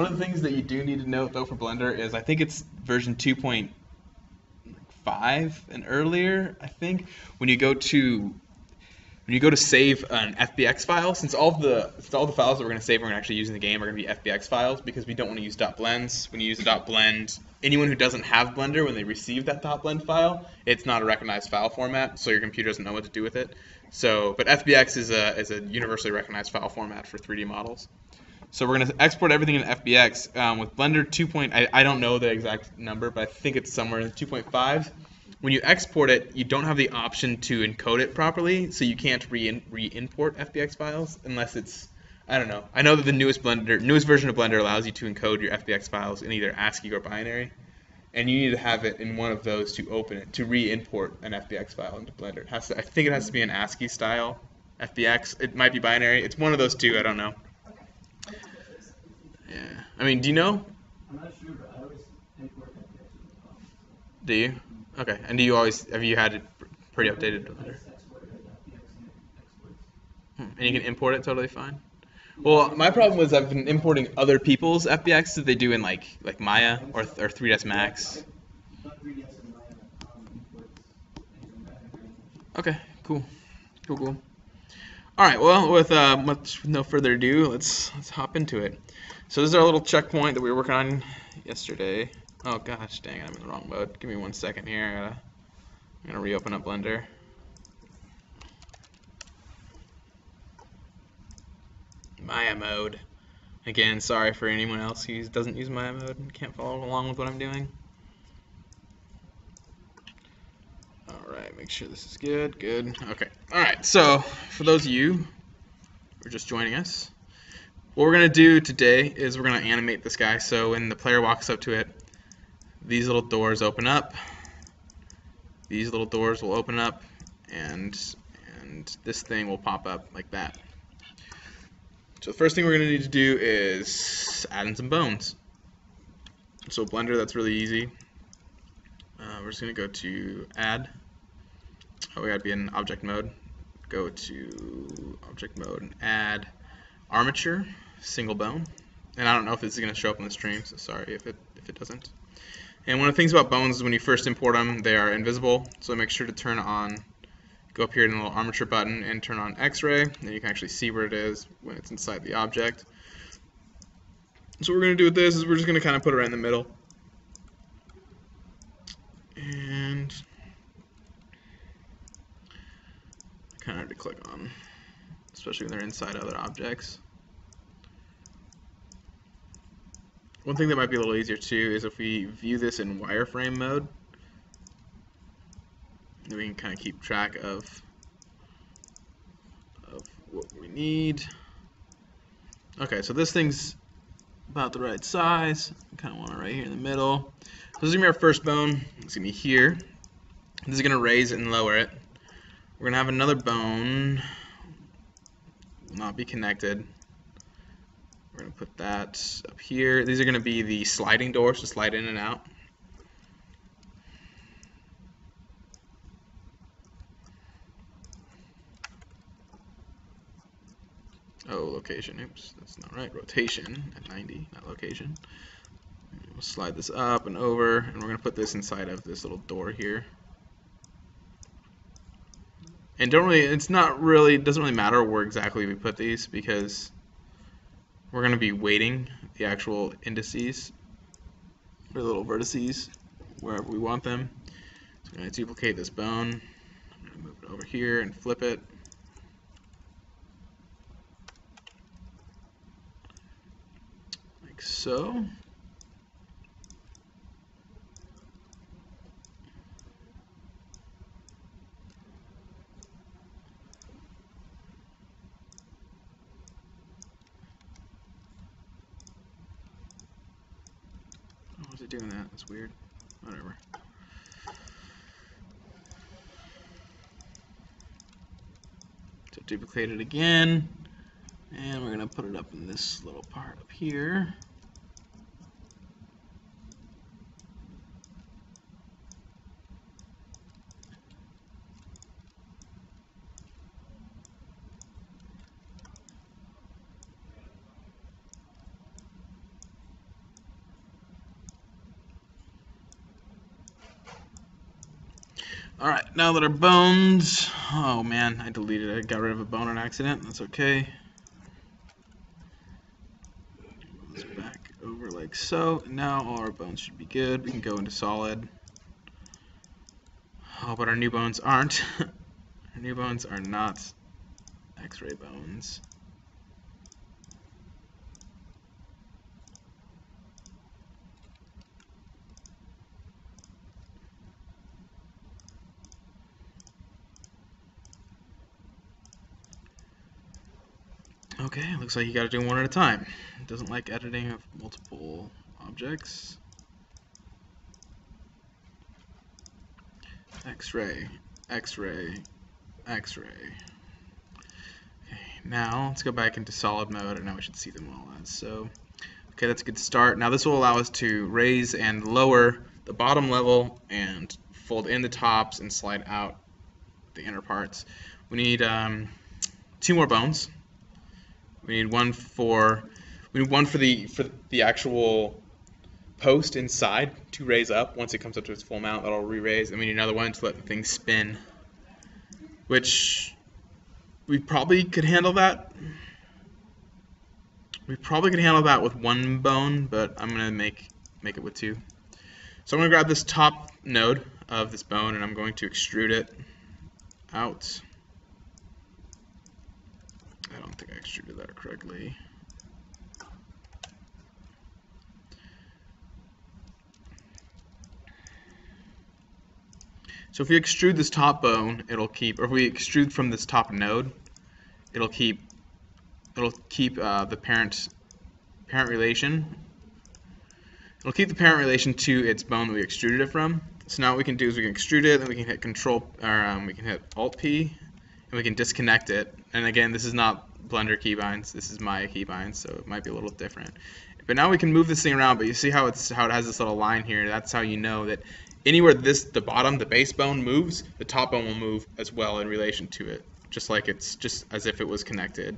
one of the things that you do need to note though for Blender is I think it's version 2.5 and earlier. I think when you go to save an FBX file, since all the files that we're going to save we're going to actually use in the game are going to be FBX files because we don't want to use .blends. When you use a .blend, anyone who doesn't have Blender, when they receive that .blend file, it's not a recognized file format, so your computer doesn't know what to do with it. So, but FBX is a universally recognized file format for 3D models. So we're going to export everything in FBX. With Blender 2. I don't know the exact number, but I think it's somewhere in 2.5. When you export it, you don't have the option to encode it properly, so you can't re-import FBX files unless it's, I don't know. I know that the newest version of Blender allows you to encode your FBX files in either ASCII or binary, and you need to have it in one of those to open it, to re-import an FBX file into Blender. I think it has to be an ASCII style FBX. It might be binary. It's one of those two. I don't know. Yeah. I mean, do you know? I'm not sure, but I always import FBX. Do you? Okay. And have you had it pretty updated? And you can import it totally fine? Well, my problem was I've been importing other people's FBX that they do in like Maya or 3ds Max. Okay, cool. All right, well, with no further ado, let's hop into it. So this is our little checkpoint that we were working on yesterday. Oh gosh, dang it, I'm in the wrong mode. Give me 1 second here. I'm gonna reopen up Blender. Maya mode. Again, sorry for anyone else who doesn't use Maya mode and can't follow along with what I'm doing. Alright, make sure this is good. Good. Okay. Alright, so for those of you who are just joining us, what we're going to do today is we're going to animate this guy. So when the player walks up to it, these little doors open up. These little doors will open up, and this thing will pop up like that. So the first thing we're going to need to do is add in some bones. So Blender, that's really easy. We're just going to go to Add. Oh, we got to be in Object Mode. Go to Object Mode and Add Armature, Single Bone. And I don't know if this is going to show up on the stream, so sorry if it doesn't. And one of the things about bones is when you first import them, they are invisible. So make sure to turn on, go up here in the little armature button and turn on X-ray. Then you can actually see where it is when it's inside the object. So what we're going to do with this is we're just going to kind of put it right in the middle. And kind of hard to click on, especially when they're inside other objects. One thing that might be a little easier too is if we view this in wireframe mode, then we can kind of keep track of what we need. Okay, so this thing's about the right size. I kind of want it right here in the middle. So this is going to be our first bone. It's going to be here. This is going to raise it and lower it. We're going to have another bone. Will not be connected. We're going to put that up here. These are going to be the sliding doors to slide in and out. Oh, location. Oops, that's not right. Rotation at 90, not location. We'll slide this up and over, and we're going to put this inside of this little door here. And it doesn't really matter where exactly we put these because we're going to be weighting the actual indices or little vertices wherever we want them. So I'm going to duplicate this bone. I'm going to move it over here and flip it. Like so. Why is it doing that? That's weird. Whatever. So duplicate it again, and we're going to put it up in this little part up here. Alright, now that our bones, oh man, I deleted it, I got rid of a bone on accident, that's okay. Let's back over like so, and now all our bones should be good, we can go into solid. Oh, but our new bones aren't. Our new bones are not X-ray bones. Okay, looks like you gotta do one at a time. It doesn't like editing of multiple objects. X-ray, X-ray, X-ray. Okay, now let's go back into solid mode, and now we should see them all as so. Okay, that's a good start. Now this will allow us to raise and lower the bottom level and fold in the tops and slide out the inner parts. We need 2 more bones. We need one for the actual post inside to raise up. Once it comes up to its full mount, that'll re-raise, and we need another one to let the thing spin, which we probably could handle that. We probably could handle that with 1 bone, but I'm gonna make it with 2. So I'm gonna grab this top node of this bone and I'm going to extrude it out. I don't think I extruded that correctly. So if we extrude this top bone, it'll keep, or if we extrude from this top node, it'll keep the parent relation. It'll keep the parent relation to its bone that we extruded it from. So now what we can do is we can extrude it, then we can hit Control, or we can hit Alt P, and we can disconnect it. And again, this is not Blender keybinds. This is Maya keybinds, so it might be a little different. But now we can move this thing around. But you see how it has this little line here. That's how you know that anywhere the bottom, the base bone moves, the top bone will move as well in relation to it, just like it's just as if it was connected.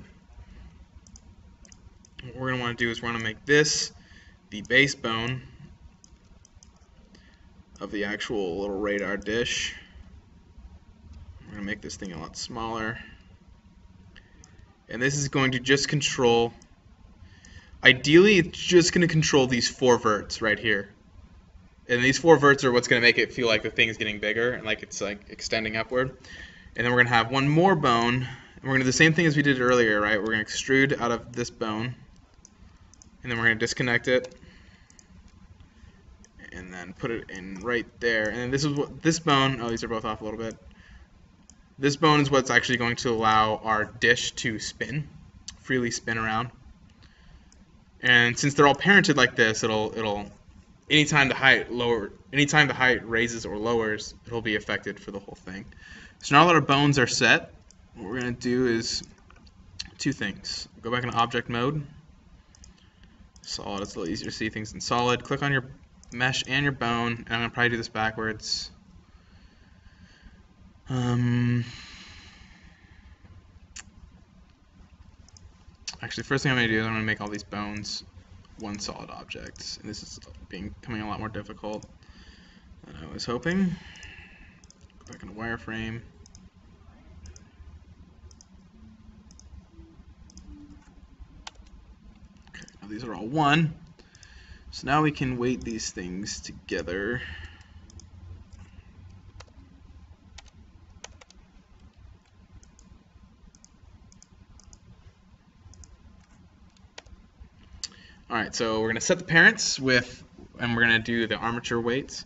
What we're going to want to do is we're going to make this the base bone of the actual little radar dish. We're going to make this thing a lot smaller. And this is going to just control, ideally it's just going to control these 4 verts right here. And these 4 verts are what's going to make it feel like the thing is getting bigger and like it's like extending upward. And then we're going to have 1 more bone. And we're going to do the same thing as we did earlier, right? We're going to extrude out of this bone. And then we're going to disconnect it. And then put it in right there. And then this is what this bone, oh, these are both off a little bit. This bone is what's actually going to allow our dish to spin, freely spin around. And since they're all parented like this, it'll anytime the height raises or lowers, it'll be affected for the whole thing. So now that our bones are set, what we're going to do is 2 things. Go back into object mode. Solid, it's a little easier to see things in solid. Click on your mesh and your bone, and I'm going to probably do this backwards. Actually, first thing I'm going to do is I'm going to make all these bones 1 solid object, and this is becoming a lot more difficult than I was hoping. Go back into wireframe. Okay, now these are all 1. So now we can weight these things together. Alright, so we're going to set the parents with, and we're going to do the armature weights.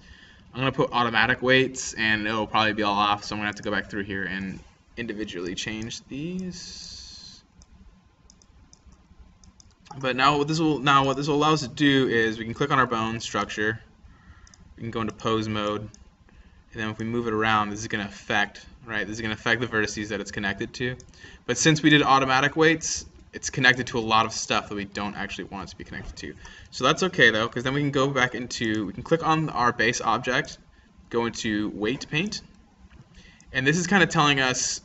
I'm going to put automatic weights, and it'll probably be all off, so I'm going to have to go back through here and individually change these. But now what this will allow us to do is we can click on our bone structure, we can go into pose mode, and then if we move it around, this is going to affect, right? This is going to affect the vertices that it's connected to. But since we did automatic weights, it's connected to a lot of stuff that we don't actually want it to be connected to. So that's okay though, because then we can go back into, we can click on our base object, go into weight paint, and this is kind of telling us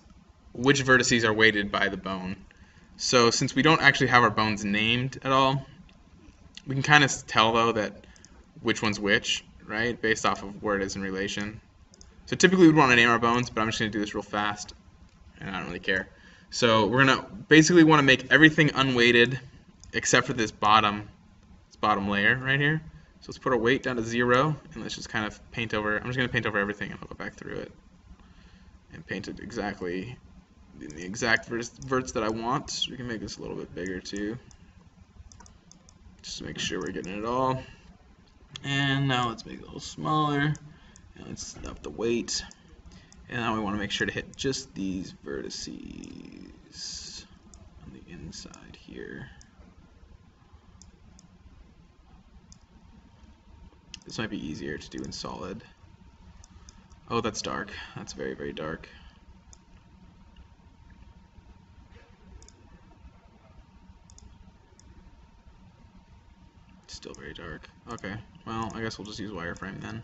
which vertices are weighted by the bone. So since we don't actually have our bones named at all, we can kind of tell though that which one's which, right, based off of where it is in relation. So typically we'd want to name our bones, but I'm just going to do this real fast, and I don't really care. So we're going to basically want to make everything unweighted except for this bottom layer right here. So let's put our weight down to 0, and let's just kind of paint over. I'm just going to paint over everything, and I'll go back through it and paint it exactly in the exact verts that I want. We can make this a little bit bigger too, just to make sure we're getting it all. And now let's make it a little smaller, and let's up the weight. And now we want to make sure to hit just these vertices on the inside here. This might be easier to do in solid. Oh, that's dark. That's very, very dark. Still very dark. Okay, well, I guess we'll just use wireframe then.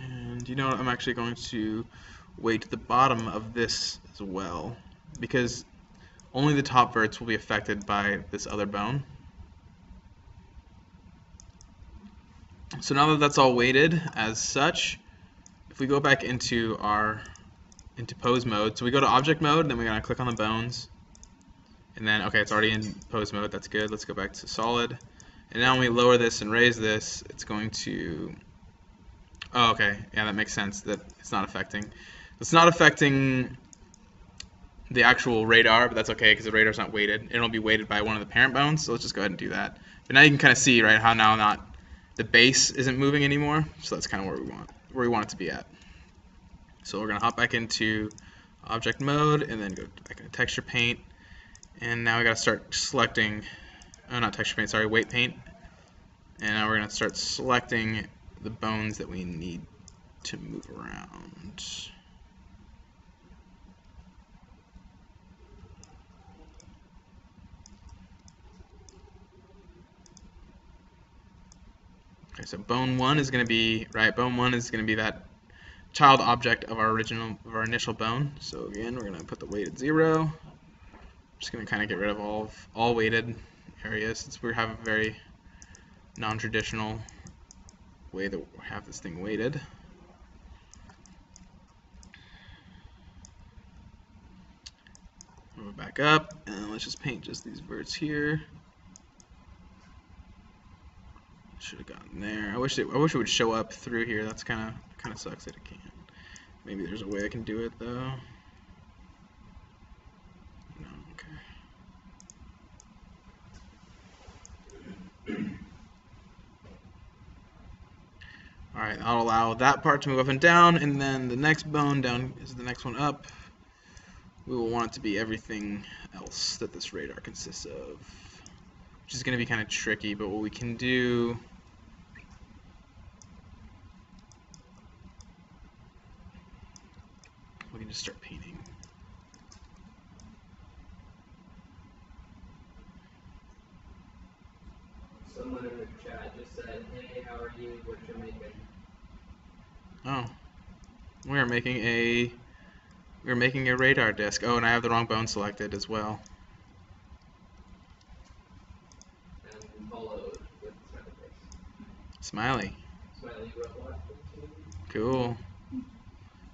And you know what, I'm actually going to weight the bottom of this as well, because only the top verts will be affected by this other bone. So now that that's all weighted as such, if we go back into pose mode, so we go to object mode, then we're going to click on the bones, and then, okay, it's already in pose mode, that's good. Let's go back to solid, and now when we lower this and raise this, it's going to, oh, okay, yeah, that makes sense, that it's not affecting the actual radar, but that's okay because the radar's not weighted. It'll be weighted by one of the parent bones, so let's just go ahead and do that. But now you can kind of see, right, how now the base isn't moving anymore, so that's kind of where we want it to be at. So we're going to hop back into object mode and then go back into texture paint, and now we got to start selecting, oh, not texture paint, sorry, weight paint, and now we're going to start selecting the bones that we need to move around. Okay, so bone 1 is going to be, bone 1 is going to be that child object of our initial bone. So again, we're going to put the weight at 0. I'm just going to kind of get rid of all weighted areas since we have a very non-traditional way that we have this thing weighted. Move it back up, and let's just paint just these verts here. Should have gotten there. I wish it would show up through here. That's kind of sucks that it can't. Maybe there's a way I can do it though. No, okay. All right, I'll allow that part to move up and down, and then the next bone down is the next one up. We will want it to be everything else that this radar consists of, which is going to be kind of tricky, but what we can do, we can just start painting. Someone in the chat just said, "Hey, how are you? What you're making?" Oh, we are making a radar disc. Oh, and I have the wrong bone selected as well. And followed with Smiley. Smiley wrote what? Cool.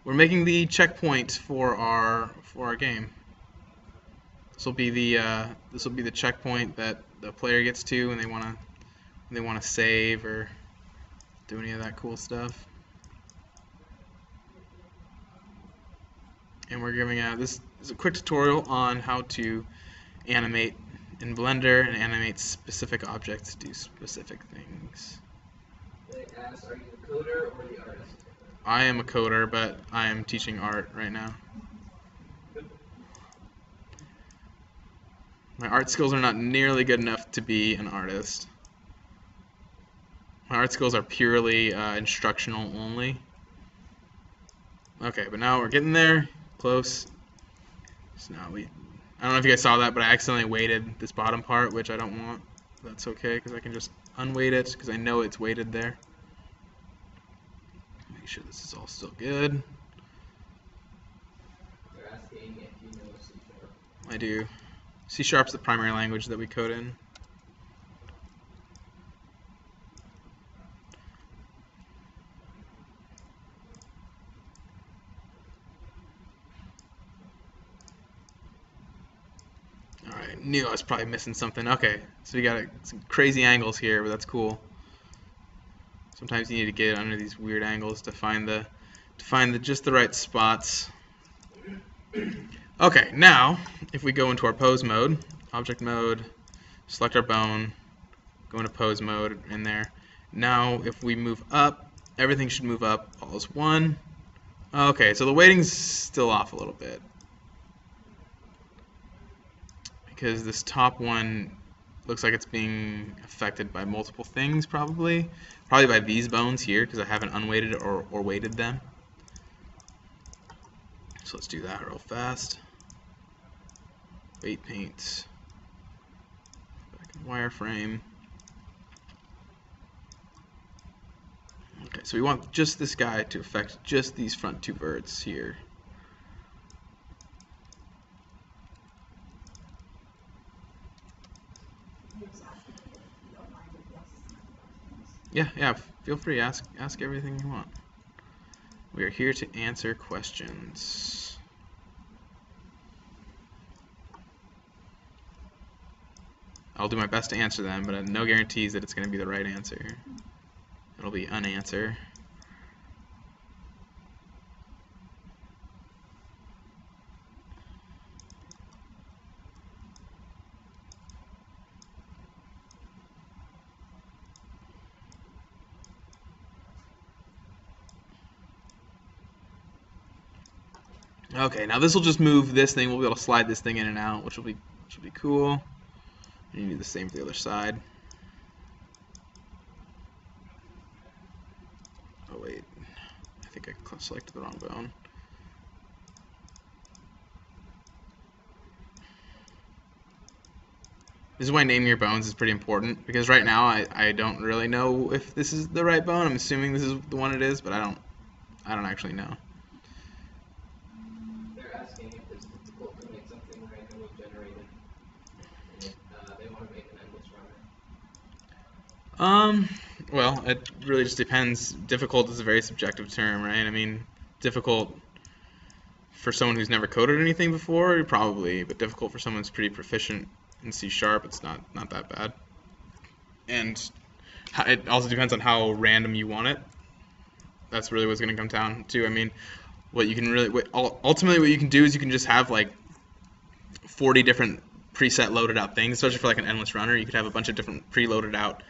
We're making the checkpoint for our game. This will be the checkpoint that the player gets to when they want to save or do any of that cool stuff. And we're giving this is a quick tutorial on how to animate in Blender and animate specific objects to do specific things. They asked, "Are you the coder or the artist?" I am a coder, but I am teaching art right now. My art skills are not nearly good enough to be an artist. My articles are purely instructional only. Okay, but now we're getting there. Close. So now I don't know if you guys saw that, but I accidentally weighted this bottom part, which I don't want. That's okay, because I can just unweight it, because I know it's weighted there. Make sure this is all still good. They're asking if you know C#. I do. C# is the primary language that we code in. Alright, knew I was probably missing something. Okay, so we got some crazy angles here, but that's cool. Sometimes you need to get under these weird angles to find just the right spots. Okay, now if we go into our pose mode, object mode, select our bone, go into pose mode in there. Now if we move up, everything should move up all as one. Okay, so the weighting's still off a little bit, because this top one looks like it's being affected by multiple things, probably by these bones here, because I haven't unweighted or weighted them. So let's do that real fast. Weight paint, back in wireframe. Okay, so we want just this guy to affect just these front two verts here. Yeah, feel free, ask everything you want. We are here to answer questions. I'll do my best to answer them, but no guarantees that it's going to be the right answer. It'll be unanswer. Okay, now this will just move this thing. We'll be able to slide this thing in and out, which will be cool. And you do the same for the other side. Oh wait, I think I selected the wrong bone. This is why naming your bones is pretty important, because right now I don't really know if this is the right bone. I'm assuming this is the one it is, but I don't actually know. They're asking if it's difficult to make something randomly generated, and if they want to make an endless runner. Well, it really just depends. Difficult is a very subjective term, right? I mean, difficult for someone who's never coded anything before, probably, but difficult for someone who's pretty proficient in C#, it's not that bad. And it also depends on how random you want it. That's really what's going to come down to. I mean, ultimately what you can do is you can just have like 40 different preset loaded out things, especially for like an endless runner. You could have a bunch of different preloaded out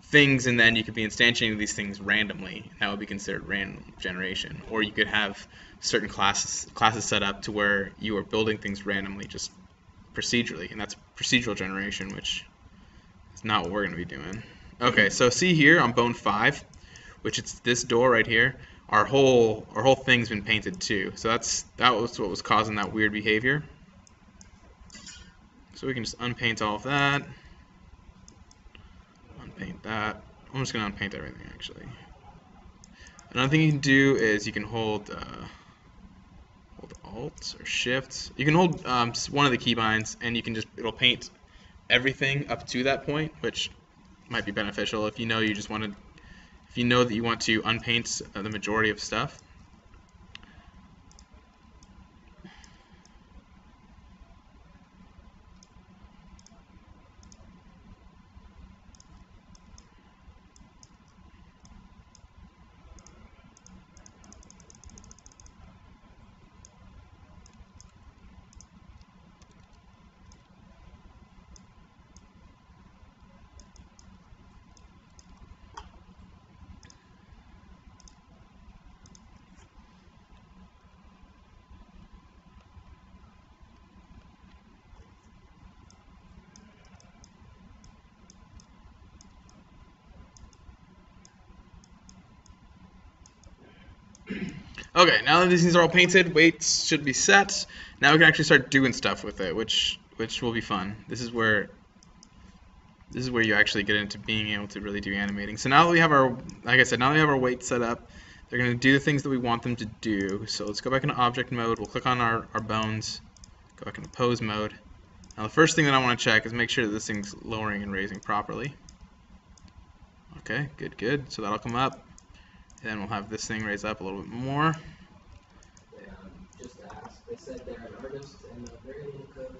things, and then you could be instantiating these things randomly. That would be considered random generation. Or you could have certain classes set up to where you are building things randomly, just procedurally, and that's procedural generation, which is not what we're going to be doing. Okay, so see here on bone 5, which it's this door right here, our whole thing's been painted too. So that was what was causing that weird behavior. So we can just unpaint all of that. Unpaint that. I'm just going to unpaint everything actually. Another thing you can do is you can hold Alt or Shift. You can hold one of the keybinds, and you can it'll paint everything up to that point, which might be beneficial if you know that you want to unpaint the majority of stuff. Okay, now that these things are all painted, weights should be set. Now we can actually start doing stuff with it, which will be fun. This is where you actually get into being able to really do animating. So now that we have our, like I said, now that we have our weights set up, they're going to do the things that we want them to do. So let's go back into object mode. We'll click on our bones, go back into pose mode. Now the first thing that I want to check is make sure that this thing's lowering and raising properly. Okay, good, good. So that'll come up. And then we'll have this thing raise up a little bit more. Just to ask, they said they're an artist and very little code.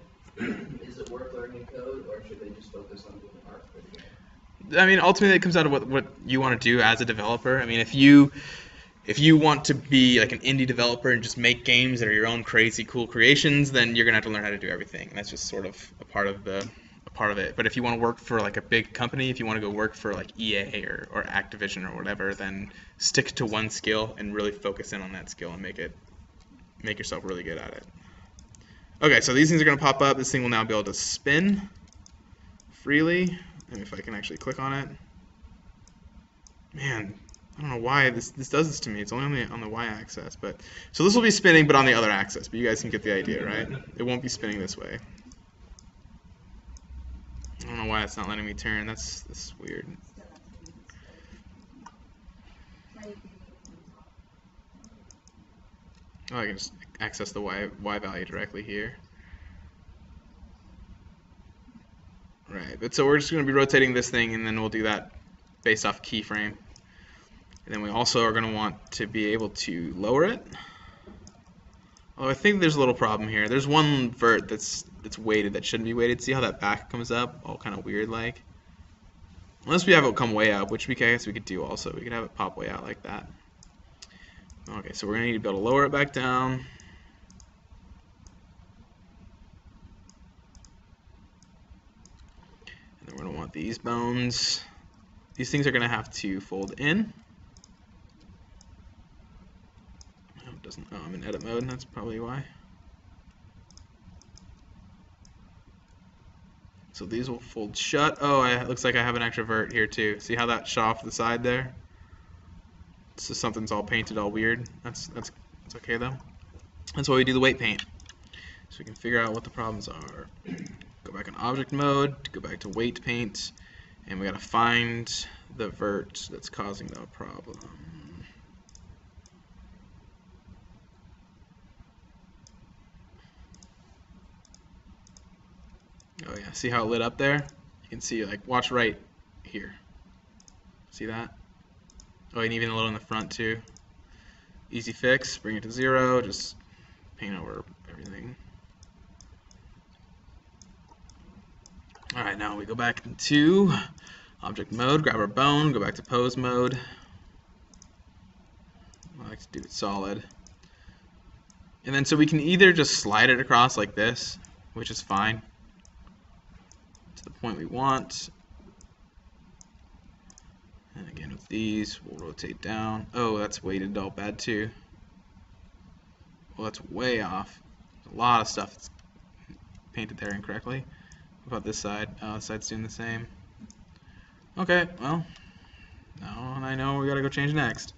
Is it worth learning code, or should they just focus on doing art for the game? I mean, ultimately, it comes out of what you want to do as a developer. I mean, if you want to be like an indie developer and just make games that are your own crazy cool creations, then you're gonna have to learn how to do everything. And that's just sort of a part of it. But if you want to work for like a big company, if you want to go work for like EA or Activision or whatever, then stick to one skill and really focus in on that skill and make yourself really good at it. Okay, so these things are gonna pop up. This thing will now be able to spin freely. And if I can actually click on it, man, I don't know why this does this to me. It's only on the y-axis, but so this will be spinning, but on the other axis. But you guys can get the idea, right? It won't be spinning this way. I don't know why it's not letting me turn. That's weird. Oh, I can just access the y value directly here. Right, but so we're just going to be rotating this thing, and then we'll do that based off keyframe. And then we also are going to want to be able to lower it. Oh, I think there's a little problem here. There's one vert that's weighted that shouldn't be weighted. See how that back comes up, all kind of weird like. Unless we have it come way up, which I guess we could do also. We could have it pop way out like that. Okay, so we're going to need to be able to lower it back down. And then we're going to want these bones. These things are going to have to fold in. Oh, it doesn't. Oh, I'm in edit mode, and that's probably why. So these will fold shut. Oh, it looks like I have an extra vert here too. See how that shot off the side there? So something's all painted all weird. That's okay though. That's why we do the weight paint. So we can figure out what the problems are. Go back in object mode, go back to weight paint, and we gotta find the vert that's causing the problem. Oh yeah, see how it lit up there? You can see, like, watch right here. See that? Oh, and even a little in the front too. Easy fix, bring it to 0, just paint over everything. Alright, now we go back into object mode, grab our bone, go back to pose mode. I like to do it solid. And then so we can either just slide it across like this, which is fine, to the point we want. And again with these, we'll rotate down. Oh, that's weighted all bad too. Well, that's way off. There's a lot of stuff that's painted there incorrectly. What about this side? Oh, this side's doing the same. Okay, well, now I know we gotta go change next.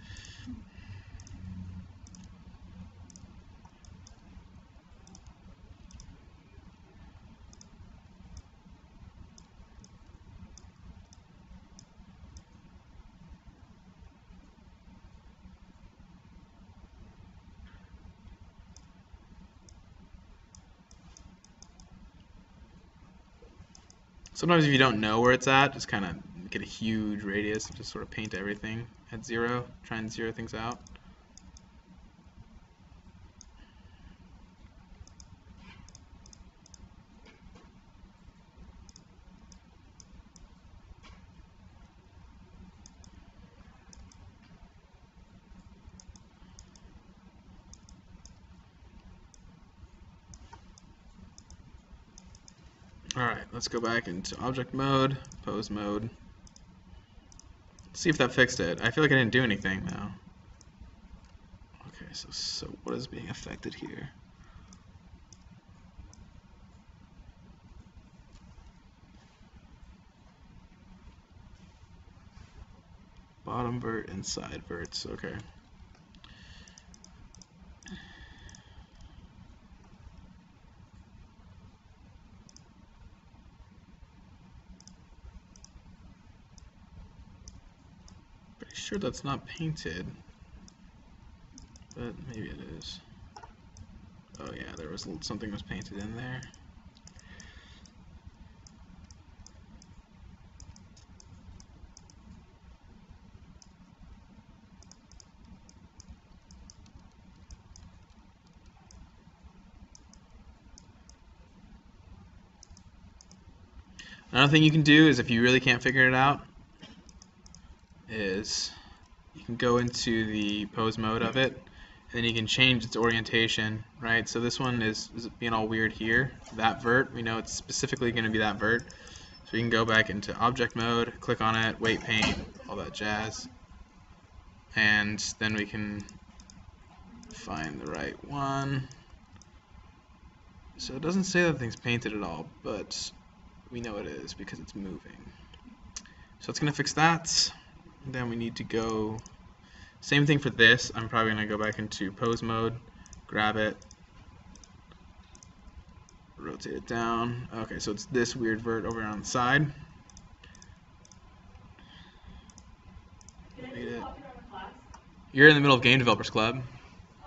Sometimes if you don't know where it's at, just kind of get a huge radius and just sort of paint everything at 0, try and 0 things out. Alright, let's go back into object mode, pose mode. See if that fixed it. I feel like I didn't do anything now. Okay, so what is being affected here? Bottom vert and side verts, okay. sure that's not painted, but maybe it is. Oh yeah, there was something was painted in there. Another thing you can do is, if you really can't figure it out, is you can go into the pose mode of it, and then you can change its orientation, right? So this one is being all weird here. That vert, we know it's specifically going to be that vert. So we can go back into object mode, click on it, weight paint, all that jazz, and then we can find the right one. So it doesn't say that thing's painted at all, but we know it is because it's moving. So it's going to fix that. Then we need to go, same thing for this. I'm probably going to go back into pose mode, grab it, rotate it down. Okay, so it's this weird vert over on the side. You're in the middle of Game Developers Club.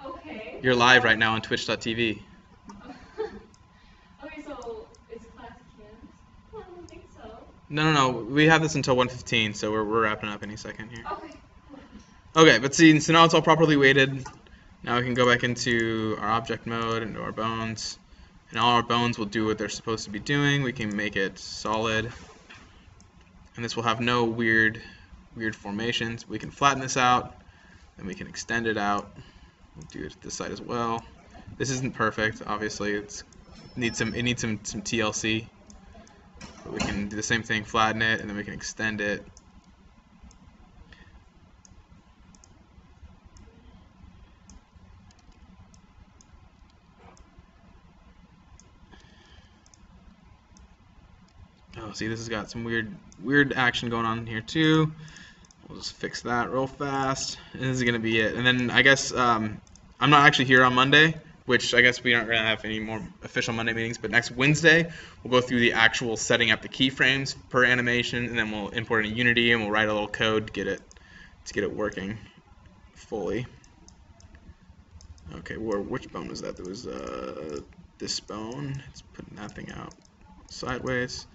Okay. You're live right now on twitch.tv. Okay, so is class canceled? I don't think so. No. We have this until 1:15, so we're wrapping up any second here. Okay. Okay, but see, so now it's all properly weighted. Now we can go back into our object mode, into our bones, and all our bones will do what they're supposed to be doing. We can make it solid, and this will have no weird formations. We can flatten this out, and we can extend it out. We'll do it this side as well. This isn't perfect, obviously. It needs some TLC. But we can do the same thing, flatten it, and then we can extend it. Oh, see, this has got some weird action going on here too. We'll just fix that real fast, and this is gonna be it. And then I guess I'm not actually here on Monday, which I guess we aren't gonna have any more official Monday meetings. But next Wednesday, we'll go through the actual setting up the keyframes per animation, and then we'll import it in Unity, and we'll write a little code to get it working fully. Okay, which bone was that? There was this bone. It's putting that thing out sideways.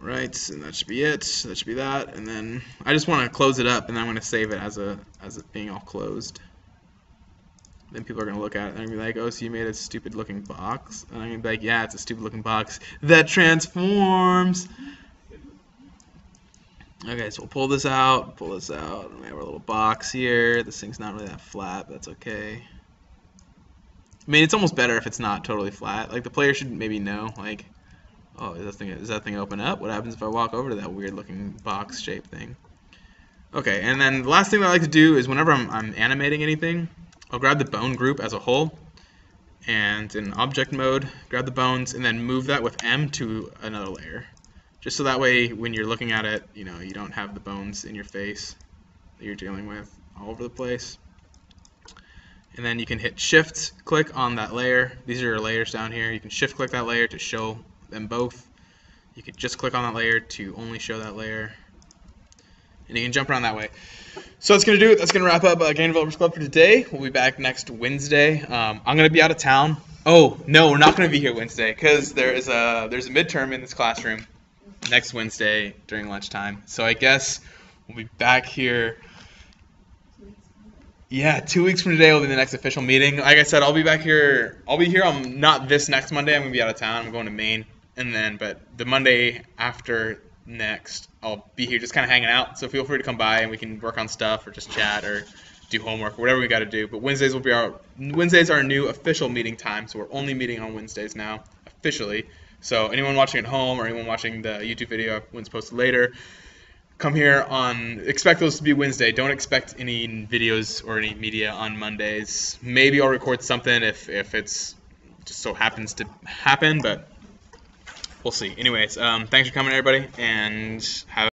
Alright, and that should be it. That should be that. And then I just want to close it up, and then I'm going to save it as it being all closed. Then people are going to look at it and they're going to be like, oh, so you made a stupid looking box? And I'm going to be like, yeah, it's a stupid looking box that transforms. Okay, so we'll pull this out. And we have our little box here. This thing's not really that flat, but that's okay. I mean, it's almost better if it's not totally flat. Like, the player should maybe know, like, oh, does that thing open up? What happens if I walk over to that weird looking box shaped thing? Okay, and then the last thing that I like to do is whenever I'm animating anything, I'll grab the bone group as a whole, and in object mode, grab the bones, and then move that with M to another layer. Just so that way, when you're looking at it, you know, you don't have the bones in your face that you're dealing with all over the place. And then you can hit Shift, click on that layer. These are your layers down here. You can Shift click that layer to show them both. You could just click on that layer to only show that layer. And you can jump around that way. So that's going to do it. That's going to wrap up Game Developers Club for today. We'll be back next Wednesday. I'm going to be out of town. Oh, no, we're not going to be here Wednesday because there's a midterm in this classroom next Wednesday during lunchtime. So I guess we'll be back here. Yeah, 2 weeks from today will be the next official meeting. Like I said, I'll be back here. I'll be here on not this next Monday. I'm going to be out of town. I'm going to Maine. And then, but the Monday after next, I'll be here just kind of hanging out. So feel free to come by and we can work on stuff or just chat or do homework or whatever we got to do. But Wednesdays are our new official meeting time. So we're only meeting on Wednesdays now, officially. So anyone watching at home or anyone watching the YouTube video when it's posted later, come here expect those to be Wednesday. Don't expect any videos or any media on Mondays. Maybe I'll record something if it's just so happens to happen, but we'll see. Anyways, thanks for coming, everybody, and have